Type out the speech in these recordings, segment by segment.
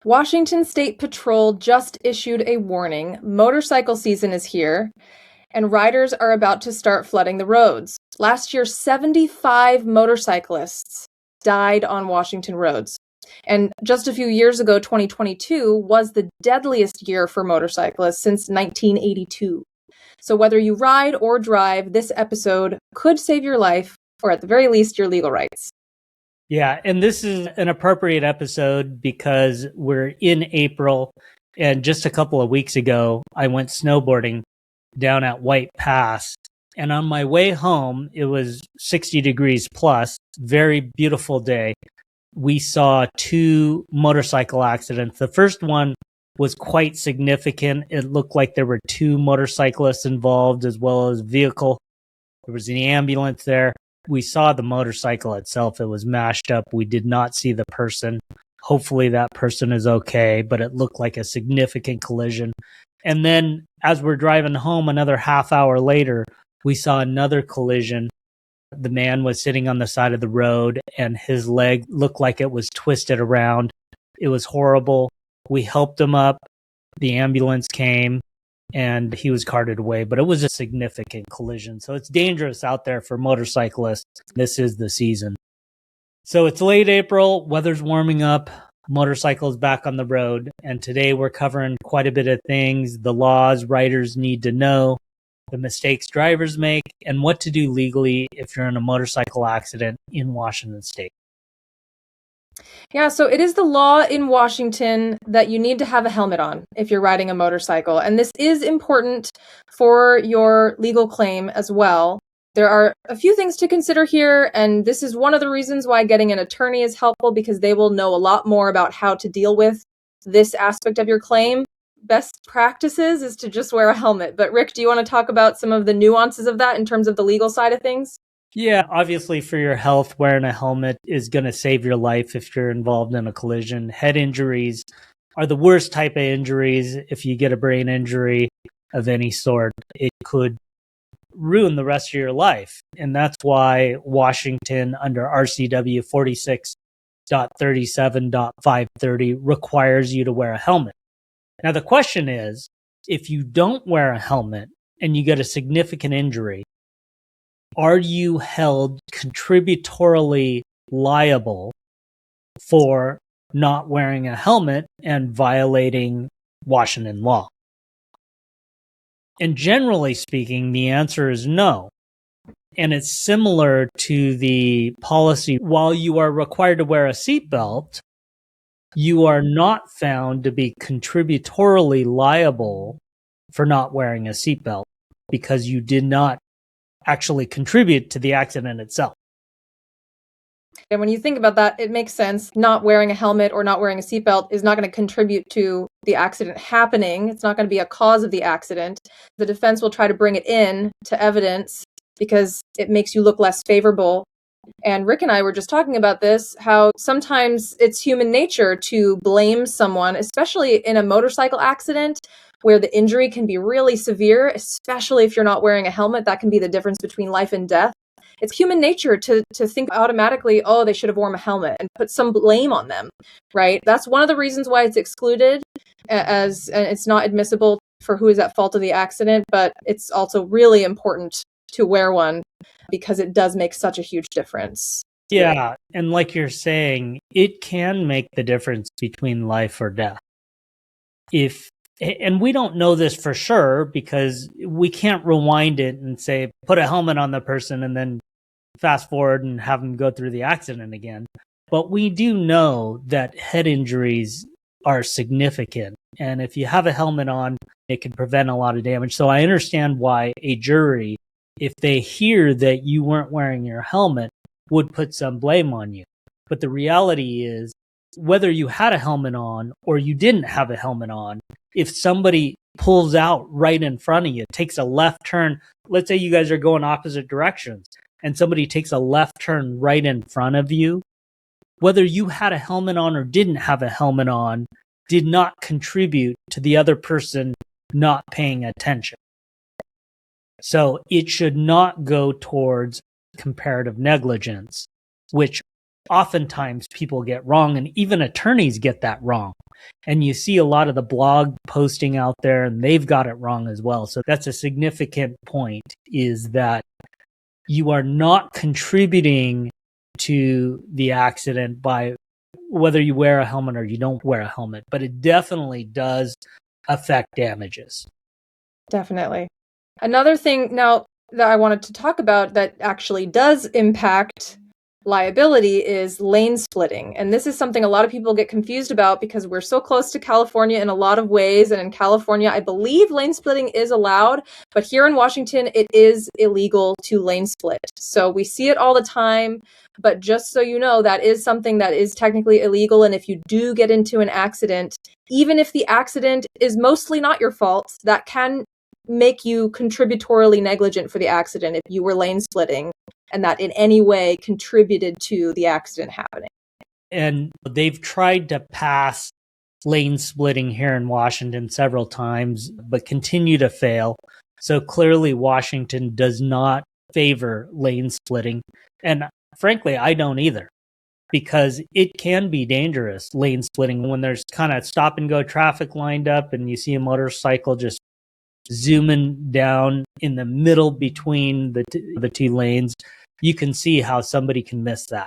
Washington State Patrol just issued a warning. Motorcycle season is here, and riders are about to start flooding the roads. Last year, 75 motorcyclists died on Washington roads. And just a few years ago, 2022 was the deadliest year for motorcyclists since 1982. So whether you ride or drive, this episode could save your life, or at the very least, your legal rights. Yeah, and this is an appropriate episode because we're in April, and just a couple of weeks ago, I went snowboarding down at White Pass, and on my way home, it was 60 degrees plus, very beautiful day. We saw two motorcycle accidents. The first one was quite significant. It looked like there were two motorcyclists involved as well as a vehicle. There was an ambulance there. We saw the motorcycle itself. It was mashed up. We did not see the person. Hopefully that person is okay, but it looked like a significant collision. And then as we're driving home another half hour later, we saw another collision. The man was sitting on the side of the road and his leg looked like it was twisted around. It was horrible. We helped him up. The ambulance came and he was carted away, but it was a significant collision. So it's dangerous out there for motorcyclists. This is the season. So it's late April, weather's warming up, motorcycles back on the road, and today we're covering quite a bit of things, the laws riders need to know, the mistakes drivers make, and what to do legally if you're in a motorcycle accident in Washington State. Yeah, so it is the law in Washington that you need to have a helmet on if you're riding a motorcycle. And this is important for your legal claim as well. There are a few things to consider here, and this is one of the reasons why getting an attorney is helpful, because they will know a lot more about how to deal with this aspect of your claim. Best practices is to just wear a helmet. But Rick, do you want to talk about some of the nuances of that in terms of the legal side of things? Yeah, obviously for your health, wearing a helmet is going to save your life if you're involved in a collision. Head injuries are the worst type of injuries. If you get a brain injury of any sort, it could ruin the rest of your life. And that's why Washington under RCW 46.37.530 requires you to wear a helmet. Now, the question is, if you don't wear a helmet and you get a significant injury, are you held contributorily liable for not wearing a helmet and violating Washington law? And generally speaking, the answer is no. And it's similar to the policy. While you are required to wear a seatbelt, you are not found to be contributorily liable for not wearing a seatbelt because you did not actually contribute to the accident itself. And when you think about that, it makes sense. Not wearing a helmet or not wearing a seatbelt is not going to contribute to the accident happening. It's not going to be a cause of the accident. The defense will try to bring it in to evidence because it makes you look less favorable. And Rick and I were just talking about this, how sometimes it's human nature to blame someone, especially in a motorcycle accident where the injury can be really severe, especially if you're not wearing a helmet. That can be the difference between life and death. It's human nature to think automatically, oh, they should have worn a helmet and put some blame on them, right? That's one of the reasons why it's excluded and it's not admissible for who is at fault of the accident, but it's also really important to wear one because it does make such a huge difference. Yeah, and like you're saying, it can make the difference between life or death. And we don't know this for sure because we can't rewind it and say, put a helmet on the person and then fast forward and have them go through the accident again. But we do know that head injuries are significant. And if you have a helmet on, it can prevent a lot of damage. So I understand why a jury, if they hear that you weren't wearing your helmet, would put some blame on you. But the reality is, whether you had a helmet on or you didn't have a helmet on, if somebody pulls out right in front of you, takes a left turn, let's say you guys are going opposite directions, and somebody takes a left turn right in front of you, whether you had a helmet on or didn't have a helmet on, did not contribute to the other person not paying attention. So it should not go towards comparative negligence, which oftentimes people get wrong, and even attorneys get that wrong. And you see a lot of the blog posting out there, and they've got it wrong as well. So that's a significant point, is that you are not contributing to the accident by whether you wear a helmet or you don't wear a helmet, but it definitely does affect damages. Definitely. Another thing now that I wanted to talk about that actually does impact liability is lane splitting. And this is something a lot of people get confused about because we're so close to California in a lot of ways. And in California, I believe lane splitting is allowed, but here in Washington, it is illegal to lane split. So we see it all the time. But just so you know, that is something that is technically illegal. And if you do get into an accident, even if the accident is mostly not your fault, that can make you contributorily negligent for the accident if you were lane splitting and that in any way contributed to the accident happening. And they've tried to pass lane splitting here in Washington several times, but continue to fail. So clearly Washington does not favor lane splitting. And frankly, I don't either, because it can be dangerous, lane splitting, when there's kind of stop and go traffic lined up and you see a motorcycle just zooming down in the middle between the two lanes. You can see how somebody can miss that.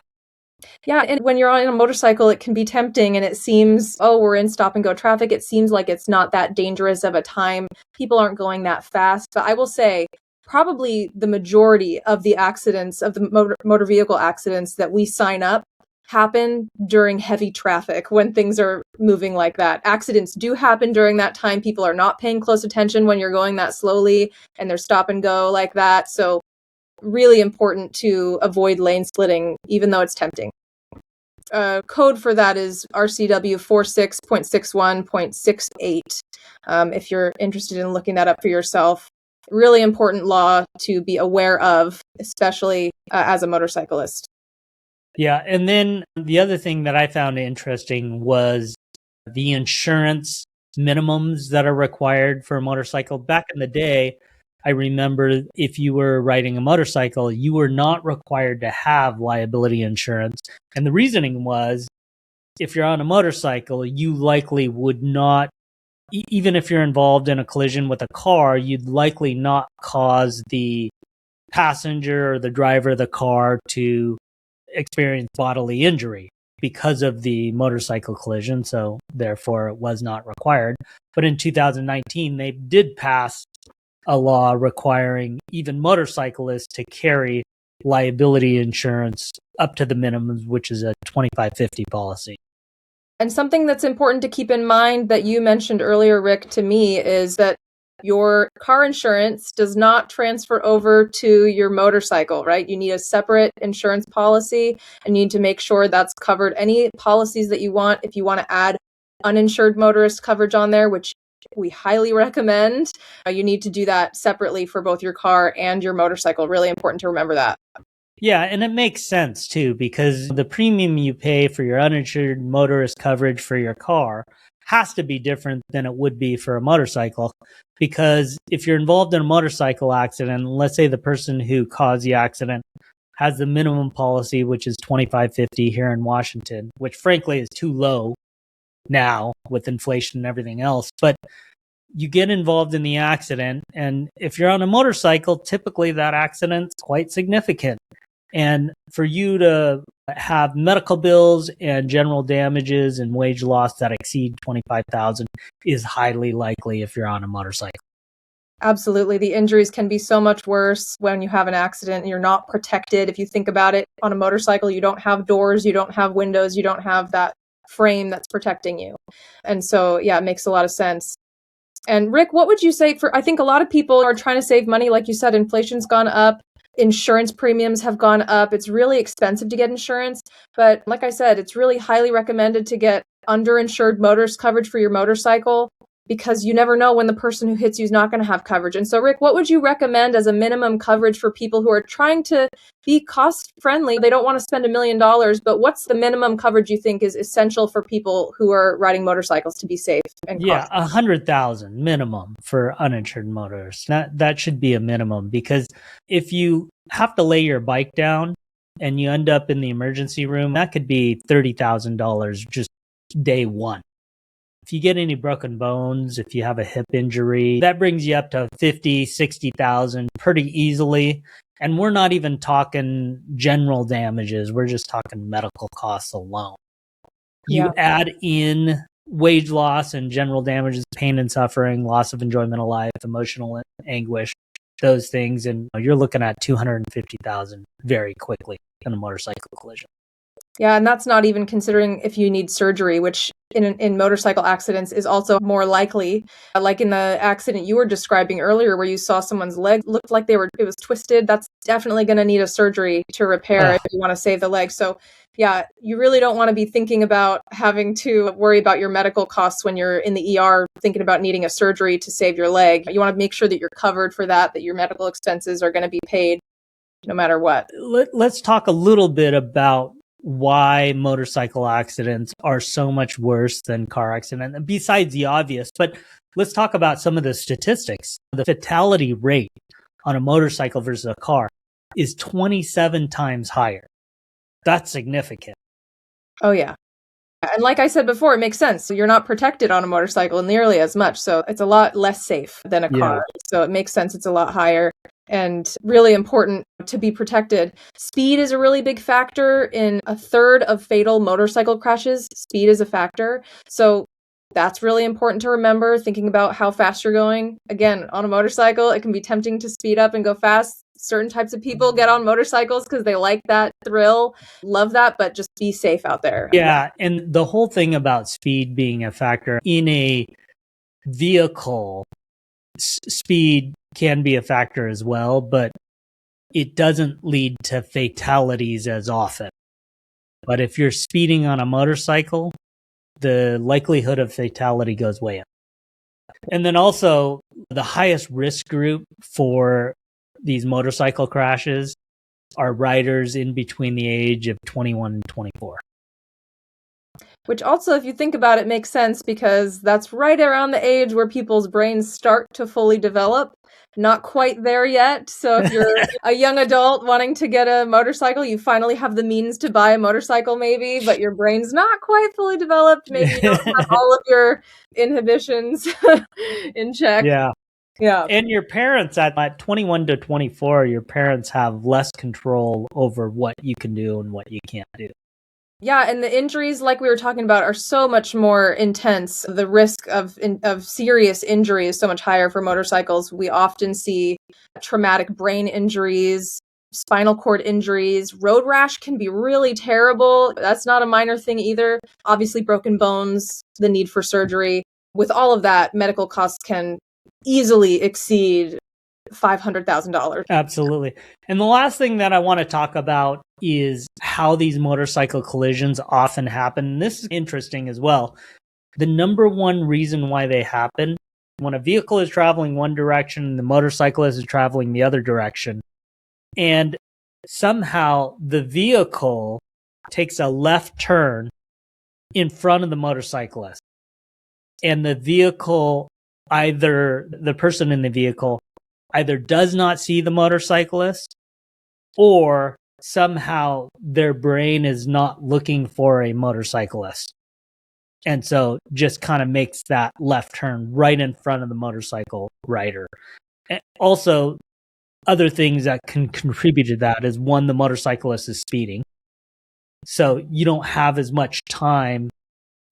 Yeah, and when you're on a motorcycle, it can be tempting and it seems, oh, we're in stop and go traffic. It seems like it's not that dangerous of a time. People aren't going that fast. But I will say, probably the majority of the accidents, of the motor vehicle accidents that we sign up, happen during heavy traffic when things are moving like that. Accidents do happen during that time. People are not paying close attention when you're going that slowly and they're stop and go like that. So really important to avoid lane splitting, even though it's tempting. Code for that is RCW 46.61.68. If you're interested in looking that up for yourself. Really important law to be aware of, especially as a motorcyclist. Yeah, and then the other thing that I found interesting was the insurance minimums that are required for a motorcycle. Back in the day, I remember if you were riding a motorcycle, you were not required to have liability insurance. And the reasoning was, if you're on a motorcycle, you likely would not, even if you're involved in a collision with a car, you'd likely not cause the passenger or the driver of the car to experience bodily injury because of the motorcycle collision. So therefore it was not required. But in 2019, they did pass a law requiring even motorcyclists to carry liability insurance up to the minimums, which is a 2550 policy. And something that's important to keep in mind that you mentioned earlier, Rick, to me, is that your car insurance does not transfer over to your motorcycle, right? You need a separate insurance policy and you need to make sure that's covered. Any policies that you want, if you want to add uninsured motorist coverage on there, which we highly recommend, you need to do that separately for both your car and your motorcycle. Really important to remember that. Yeah, and it makes sense too, because the premium you pay for your uninsured motorist coverage for your car has to be different than it would be for a motorcycle. Because if you're involved in a motorcycle accident, let's say the person who caused the accident has the minimum policy, which is $25.50 here in Washington, which frankly is too low now with inflation and everything else. But you get involved in the accident, and if you're on a motorcycle, typically that accident's quite significant. And for you to have medical bills and general damages and wage loss that exceed $25,000 is highly likely if you're on a motorcycle. Absolutely. The injuries can be so much worse when you have an accident and you're not protected. If you think about it, on a motorcycle, you don't have doors, you don't have windows, you don't have that frame that's protecting you. And so, yeah, it makes a lot of sense. And Rick, what would you say I think a lot of people are trying to save money. Like you said, inflation's gone up. Insurance premiums have gone up. It's really expensive to get insurance. But like I said, it's really highly recommended to get underinsured motorist coverage for your motorcycle, because you never know when the person who hits you is not going to have coverage. And so, Rick, what would you recommend as a minimum coverage for people who are trying to be cost friendly? They don't want to spend $1 million, but what's the minimum coverage you think is essential for people who are riding motorcycles to be safe and cost? Yeah, $100,000 minimum for uninsured motorists. That should be a minimum, because if you have to lay your bike down and you end up in the emergency room, that could be $30,000 just day one. If you get any broken bones, if you have a hip injury, that brings you up to 50, 60,000 pretty easily. And we're not even talking general damages. We're just talking medical costs alone. You add in wage loss and general damages, pain and suffering, loss of enjoyment of life, emotional anguish, those things, and you're looking at 250,000 very quickly in a motorcycle collision. Yeah, and that's not even considering if you need surgery, which in motorcycle accidents is also more likely. Like in the accident you were describing earlier where you saw someone's leg looked like it was twisted, that's definitely going to need a surgery to repair if you want to save the leg. So yeah, you really don't want to be thinking about having to worry about your medical costs when you're in the ER thinking about needing a surgery to save your leg. You want to make sure that you're covered for that your medical expenses are going to be paid no matter what. Let's talk a little bit about why motorcycle accidents are so much worse than car accidents, besides the obvious. But let's talk about some of the statistics. The fatality rate on a motorcycle versus a car is 27 times higher. That's significant. Oh, yeah. And like I said before, it makes sense. So you're not protected on a motorcycle nearly as much. So it's a lot less safe than a car. So it makes sense. It's a lot higher and really important to be protected. Speed is a really big factor in a third of fatal motorcycle crashes. Speed is a factor. So that's really important to remember, thinking about how fast you're going. Again, on a motorcycle, it can be tempting to speed up and go fast. Certain types of people get on motorcycles because they like that thrill, love that, but just be safe out there. Yeah, and the whole thing about speed being a factor in a vehicle, speed can be a factor as well, but it doesn't lead to fatalities as often. But if you're speeding on a motorcycle, the likelihood of fatality goes way up. And then also the highest risk group for these motorcycle crashes are riders in between the age of 21 and 24. Which also, if you think about it, makes sense because that's right around the age where people's brains start to fully develop. Not quite there yet. So if you're a young adult wanting to get a motorcycle, you finally have the means to buy a motorcycle maybe, but your brain's not quite fully developed. Maybe you don't have all of your inhibitions in check. Yeah. And your parents at 21 to 24, your parents have less control over what you can do and what you can't do. Yeah, and the injuries, like we were talking about, are so much more intense. The risk of serious injury is so much higher for motorcycles. We often see traumatic brain injuries, spinal cord injuries. Road rash can be really terrible. That's not a minor thing either. Obviously, broken bones, the need for surgery. With all of that, medical costs can easily exceed $500,000. Absolutely. And the last thing that I want to talk about is how these motorcycle collisions often happen. This is interesting as well. The number one reason why they happen, when a vehicle is traveling one direction, the motorcyclist is traveling the other direction, and somehow the vehicle takes a left turn in front of the motorcyclist. And the vehicle, either the person in the vehicle either does not see the motorcyclist or somehow their brain is not looking for a motorcyclist. And so just kind of makes that left turn right in front of the motorcycle rider. And also, other things that can contribute to that is one, the motorcyclist is speeding. So you don't have as much time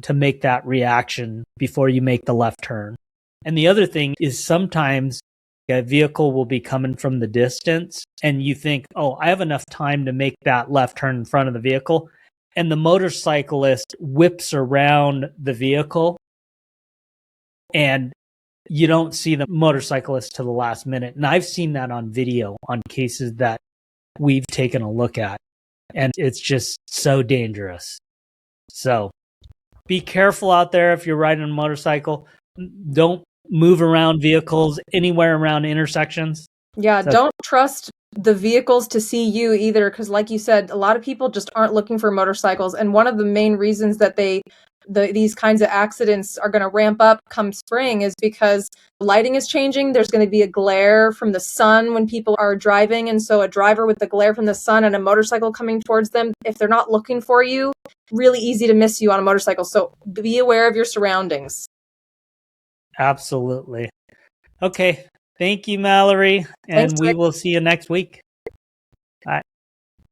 to make that reaction before you make the left turn. And the other thing is sometimes a vehicle will be coming from the distance and you think, oh, I have enough time to make that left turn in front of the vehicle. And the motorcyclist whips around the vehicle and you don't see the motorcyclist to the last minute. And I've seen that on video on cases that we've taken a look at. And it's just so dangerous. So be careful out there if you're riding a motorcycle. Don't move around vehicles anywhere around intersections. Yeah, don't trust the vehicles to see you either, because like you said, a lot of people just aren't looking for motorcycles. And one of the main reasons that they these kinds of accidents are going to ramp up come spring is because lighting is changing. There's going to be a glare from the sun when people are driving. And so a driver with the glare from the sun and a motorcycle coming towards them, if they're not looking for you, really easy to miss you on a motorcycle. So be aware of your surroundings. Absolutely. Okay. Thank you, Mallory. And Thanks, we Rick. will see you next week.